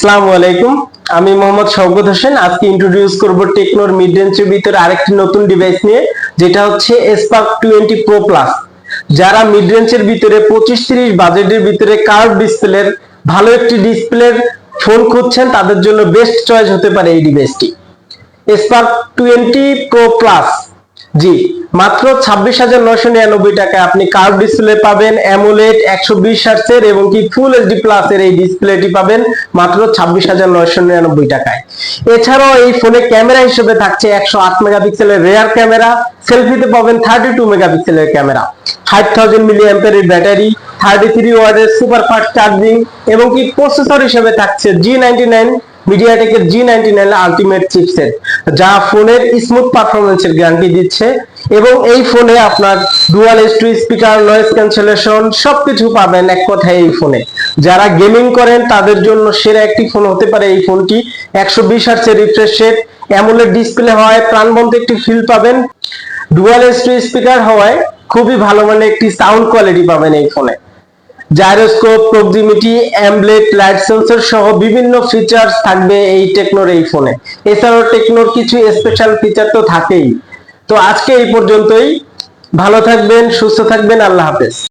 আসসালামু আলাইকুম, আমি মোহাম্মদ শওকত হোসেন। আজকে ইন্ট্রোডিউস করব টেকনোর মিড রেঞ্জের ভিতরে আরেকটি নতুন ডিভাইস নিয়ে, যেটা হচ্ছে স্পার্ক 20 প্রো প্লাস। যারা মিড রেঞ্জের ভিতরে 25-30 বাজেটের ভিতরে কার্ভ ডিসপ্লের ভালো একটি ডিসপ্লের ফোন খুঁজছেন, তাদের জন্য বেস্ট চয়েস হতে পারে এই ডিভাইসটি। স্পার্ক 20 প্রো প্লাস, জি, মাত্র 26,999 টাকায় আপনি কার্ভ ডিসপ্লে পাবেন, অ্যামোলেড 120 হার্টজের এবং কি ফুল এইচডি প্লাস এর এই ডিসপ্লেটি পাবেন মাত্র 26,999 টাকায়। এছাড়াও এই ফোনে ক্যামেরা হিসেবে থাকছে 108 মেগাপিক্সেলের রেয়ার ক্যামেরা, সেলফিতে পাবেন 32 মেগাপিক্সেলের ক্যামেরা, 5000 মিলি অ্যাম্পিয়ারের ব্যাটারি, 33 ওয়াটের সুপার ফাস্ট চার্জিং এবং কি প্রসেসর হিসেবে থাকছে G99 মিডিয়াটেকের G99 আলটিমেট চিপসেট, যা ফোনের স্মুথ পারফরম্যান্সের গ্যারান্টি দিচ্ছে। এবং এই ফোনে আপনার dual S2 speaker, noise cancellation সবকিছু পাবেন এক কথায় এই ফোনে। যারা গেমিং করেন তাদের জন্য সেরা একটি ফোন হতে পারে এই ফোনটি। 120 হার্টজের রিফ্রেশ রেট, অ্যামোলেড ডিসপ্লে হওয়ায় প্রাণবন্ত একটি ফিল পাবেন, ডুয়াল S2 স্পিকার হওয়ায় খুবই ভালো মানের একটি সাউন্ড কোয়ালিটি পাবেন এই ফোনে। জাইরোস্কোপ, প্রক্সিমিটি, অ্যাম্বলেট, লাইট সেন্সর সহ বিভিন্ন ফিচার্স থাকবে এই টেকনোর এই ফোনে। এছাড়াও টেকনোর কিছু স্পেশাল ফিচার তো থাকেই। তো আজকে এই পর্যন্তই, ভালো থাকবেন, সুস্থ থাকবেন, আল্লাহ হাফেজ।